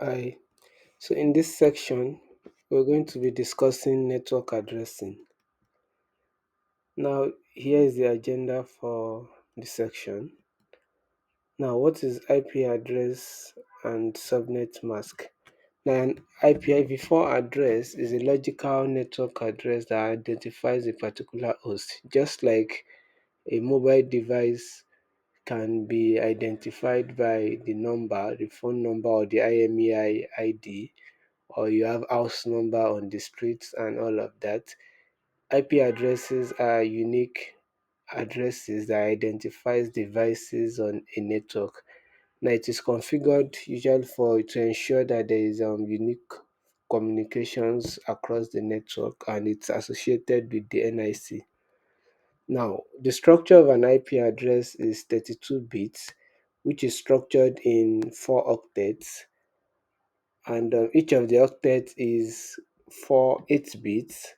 Hi. So in this section, we're going to be discussing network addressing. Now, here is the agenda for the section. Now, what is IP address and subnet mask? Now, an IPv4 address is a logical network address that identifies a particular host, just like a mobile device can be identified by the phone number, or the IMEI ID, or you have house number on the streets and all of that. IP addresses are unique addresses that identifies devices on a network. Now it is configured usually for to ensure that there is unique communications across the network, and it's associated with the NIC. Now the structure of an IP address is 32 bits, which is structured in 4 octets, and each of the octets is for 8 bits.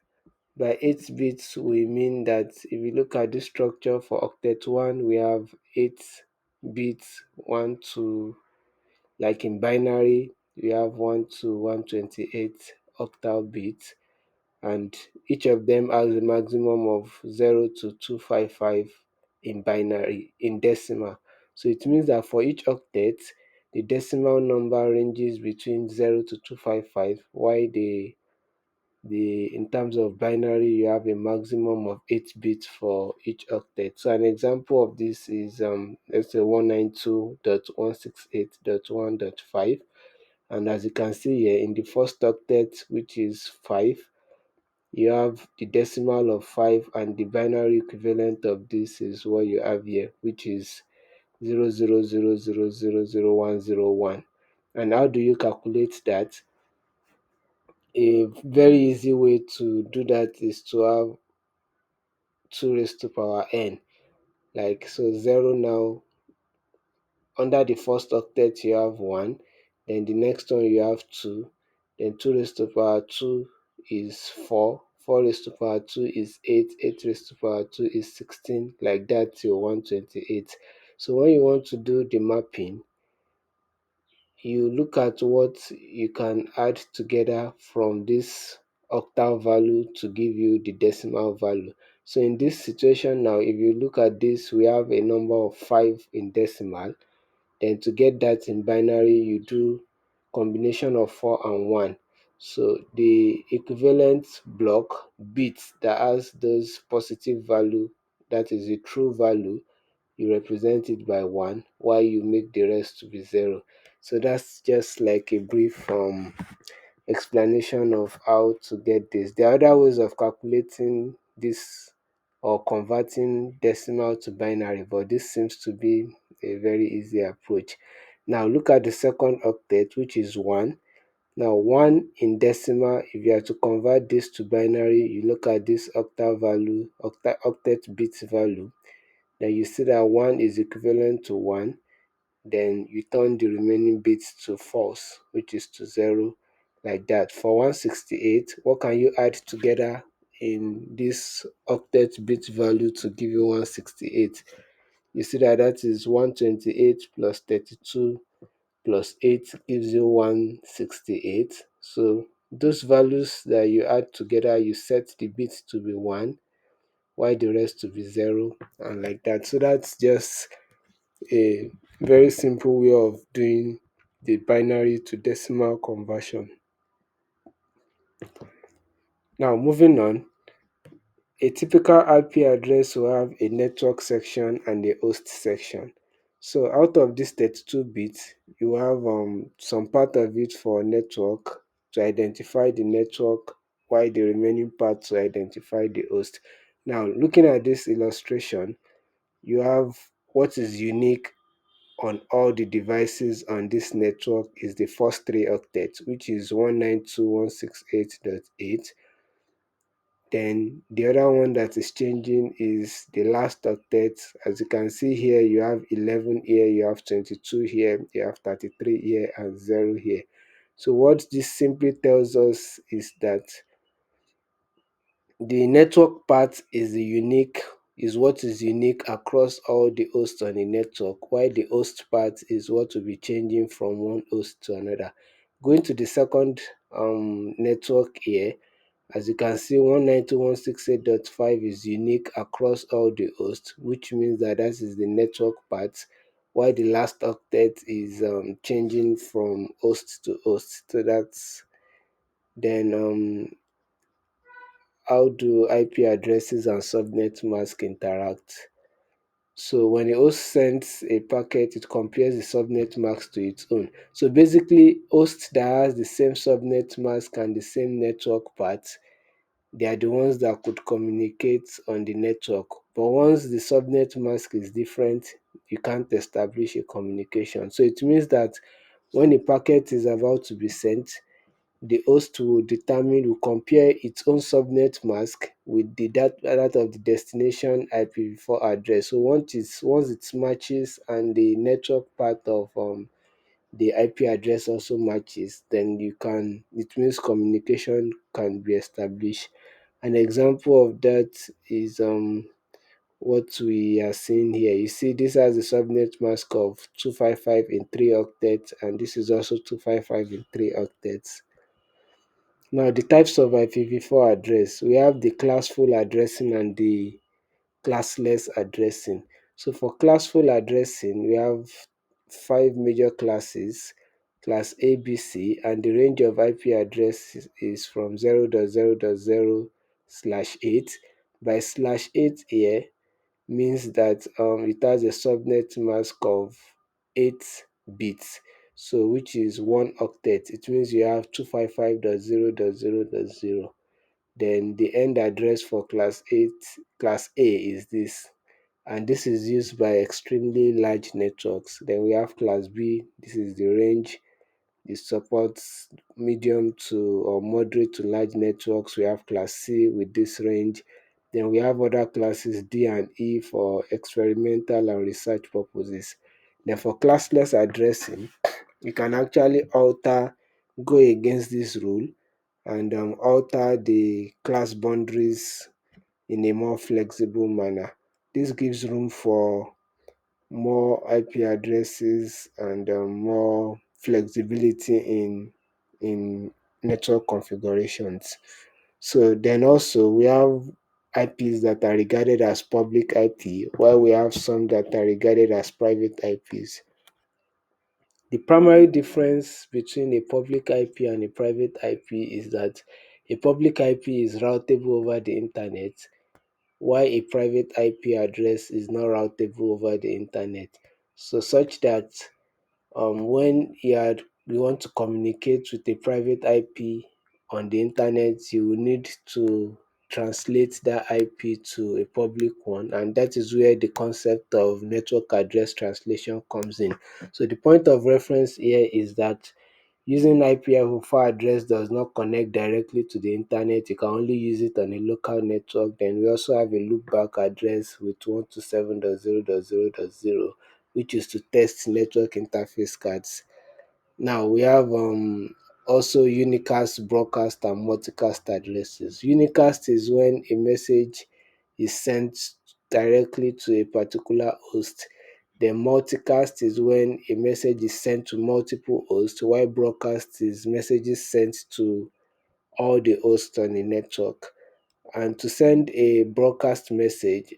By 8 bits, we mean that if you look at this structure for octet 1, we have 8 bits, 1 to, like in binary, we have 1 to 128 octal bits, and each of them has a maximum of 0 to 255 in binary, in decimal. So it means that for each octet, the decimal number ranges between 0 to 255, while the in terms of binary, you have a maximum of 8 bits for each octet. So an example of this is let's say 192.168.1.5, and as you can see here in the first octet, which is 5, you have the decimal of 5, and the binary equivalent of this is what you have here, which is 0000000101. And how do you calculate that? A very easy way to do that is to have 2 raised to power n. Like, so 0 now, under the first octet you have 1, then the next one you have 2, then 2 raised to power 2 is 4, 4 raised to power 2 is 8, 8 raised to power 2 is 16, like that till 128. So when you want to do the mapping, you look at what you can add together from this octal value to give you the decimal value. So in this situation now, if you look at this, we have a number of 5 in decimal. Then to get that in binary, you do combination of 4 and 1. So the equivalent block bit that has those positive value, that is the true value, you represent it by 1, while you make the rest to be 0. So that's just like a brief explanation of how to get this. There are other ways of calculating this or converting decimal to binary, but this seems to be a very easy approach. Now look at the second octet, which is 1. Now 1 in decimal, if you are to convert this to binary, you look at this octal value, octet bit value, then you see that 1 is equivalent to 1, then you turn the remaining bits to false, which is to 0, like that. For 168, what can you add together in this octet bit value to give you 168? You see that that is 128 plus 32 plus 8 gives you 168. So those values that you add together, you set the bits to be 1, while the rest to be 0, and like that. So that's just a very simple way of doing the binary to decimal conversion. Now moving on, a typical IP address will have a network section and a host section. So out of this 32 bits, you have some part of it for network to identify the network, while the remaining part to identify the host. Now looking at this illustration, you have what is unique on all the devices on this network is the first 3 octets, which is 192.168.8. Then the other one that is changing is the last octet. As you can see here, you have 11 here, you have 22 here, you have 33 here, and 0 here. So what this simply tells us is that the network part is what is unique across all the hosts on the network, while the host part is what will be changing from one host to another. Going to the second network here, as you can see, 192.168.5 is unique across all the hosts, which means that that is the network part, while the last octet is changing from host to host. So that's then how do IP addresses and subnet mask interact? So when a host sends a packet, it compares the subnet mask to its own. So basically, hosts that has the same subnet mask and the same network part, they are the ones that could communicate on the network. But once the subnet mask is different, you can't establish a communication. So it means that when a packet is about to be sent, the host will compare its own subnet mask with that of the destination IPv4 address. So once it matches and the network part of the IP address also matches, then it means communication can be established. An example of that is what we are seeing here. You see, this has a subnet mask of 255 in 3 octets, and this is also 255 in 3 octets. Now, the types of IPv4 address, we have the classful addressing and the classless addressing. So for classful addressing, we have five major classes, class A, B, C, and the range of IP addresses is from 0.0.0 slash 8. By slash 8 here means that it has a subnet mask of 8 bits, so which is one octet. It means you have 255.0.0.0. Then the end address for class A is this, and this is used by extremely large networks. Then we have class B, this is the range. It supports medium to or moderate to large networks. We have class C with this range. Then we have other classes D and E for experimental and research purposes. Then for classless addressing, you can actually go against this rule and alter the class boundaries in a more flexible manner. This gives room for more IP addresses and more flexibility in network configurations. So then also we have IPs that are regarded as public IP, while we have some that are regarded as private IPs. The primary difference between a public IP and a private IP is that a public IP is routable over the internet, while a private IP address is not routable over the internet. So such that when you want to communicate with a private IP on the internet, you will need to translate that IP to a public one, and that is where the concept of network address translation comes in. So the point of reference here is that using IPv4 address does not connect directly to the internet. You can only use it on a local network. Then we also have a loopback address with 127.0.0.0, which is to test network interface cards. Now we have also unicast, broadcast, and multicast addresses. Unicast is when a message is sent directly to a particular host. Then multicast is when a message is sent to multiple hosts, while broadcast is messages sent to all the hosts on the network. And to send a broadcast message,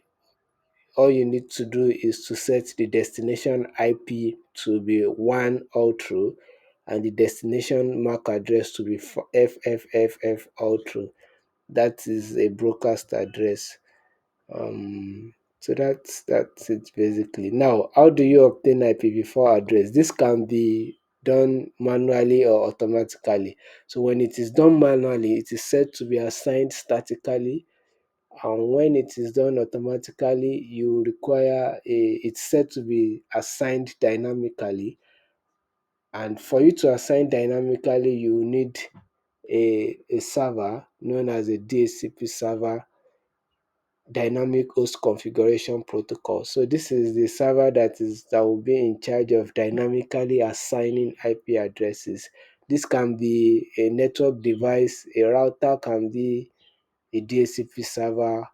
all you need to do is to set the destination IP to be one all through and the destination MAC address to be FFFF all through. That is a broadcast address. So that's it basically. Now, how do you obtain IPv4 address? This can be done manually or automatically. So when it is done manually, it is set to be assigned statically, and when it is done automatically, you require it's set to be assigned dynamically. And for you to assign dynamically, you need a server known as a DHCP server, dynamic host configuration protocol. So this is the server that will be in charge of dynamically assigning IP addresses. This can be a network device, a router can be a DHCP server,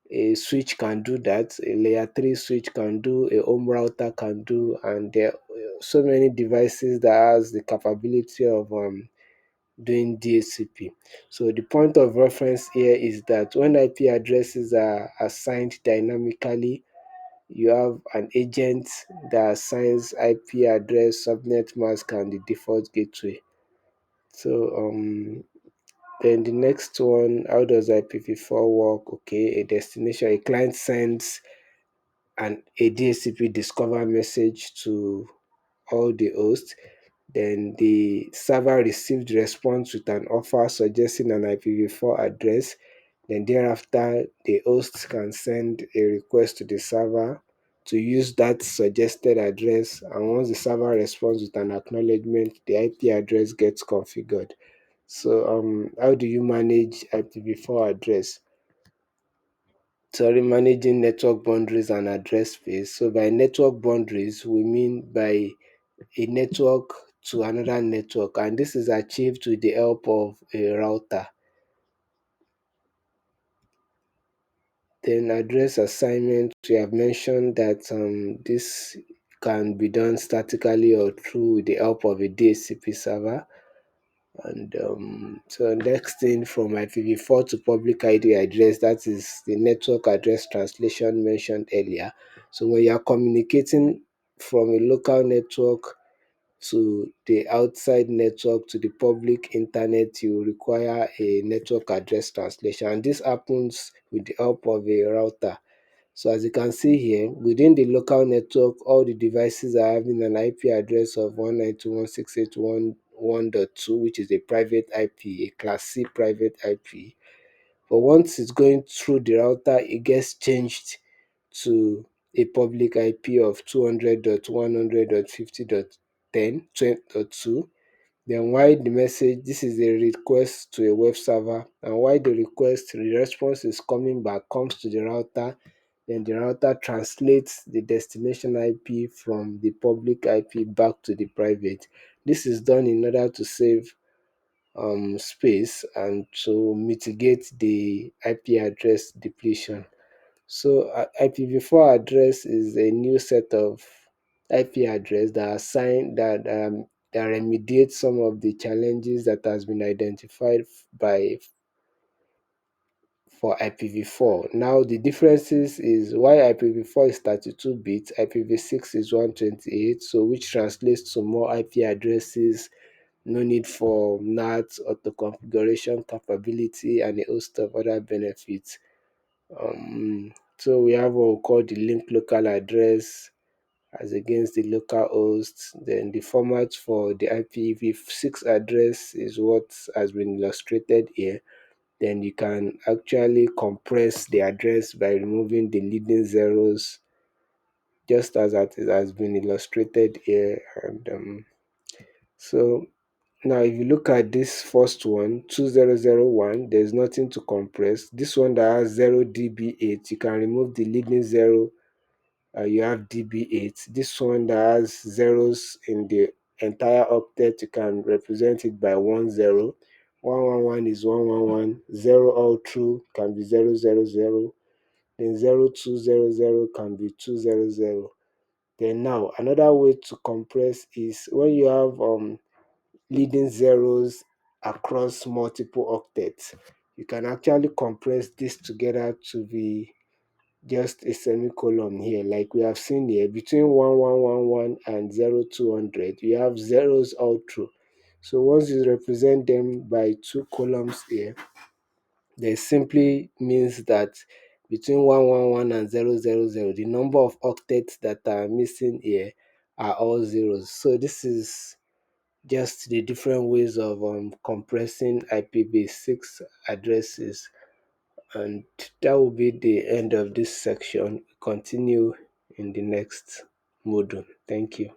a switch can do that, a layer 3 switch can do, a home router can do, and so many devices that has the capability of doing DHCP. So the point of reference here is that when IP addresses are assigned dynamically, you have an agent that assigns IP address, subnet mask, and the default gateway. So then the next one, how does IPv4 work? Okay, a destination, a client sends a DHCP discover message to all the hosts. Then the server received response with an offer suggesting an IPv4 address. Then thereafter, the host can send a request to the server to use that suggested address. And once the server responds with an acknowledgement, the IP address gets configured. So, how do you manage IPv4 address? Sorry, managing network boundaries and address space. So, by network boundaries, we mean by a network to another network, and this is achieved with the help of a router. Then address assignment, we have mentioned that this can be done statically or through the help of a DHCP server. And so next thing, from IPv4 to public ID address, that is the network address translation mentioned earlier. So when you are communicating from a local network to the outside network to the public internet, you require a network address translation. And this happens with the help of a router. So as you can see here, within the local network, all the devices are having an IP address of 192.168.1.1.2, which is a private IP, a Class C private IP. But once it's going through the router, it gets changed to a public IP of 200.100.50.10.2. Then why the message, this is a request to a web server, and why the response is coming back, comes to the router, then the router translates the destination IP from the public IP back to the private. This is done in order to save space and to mitigate the IP address depletion. So IPv4 address is a new set of IP address that assign that remediate some of the challenges that has been identified by for IPv4. Now the differences is why IPv4 is 32 bits, IPv6 is 128, so which translates to more IP addresses, no need for NAT, auto configuration capability, and a host of other benefits. So we have what we call the linked local address as against the local host. Then the format for the IPv6 address is what has been illustrated here. Then you can actually compress the address by removing the leading zeros, just as it has been illustrated here. And so now if you look at this first one, 2001, there's nothing to compress. This one that has 0db8, you can remove the leading zero, you have db8. This one that has zeros in the entire octet, you can represent it by 10. 111 is 111, 0 all through can be 000, then 0200 can be 200. Then now another way to compress is when you have leading zeros across multiple octets. You can actually compress this together to be just a semicolon here, like we have seen here. Between 1111 and 0200, you have zeros all through. So once you represent them by two columns here, this simply means that between 111 and 000, the number of octets that are missing here are all zeros. So this is just the different ways of compressing IPv6 addresses. And that will be the end of this section. Continue in the next module. Thank you.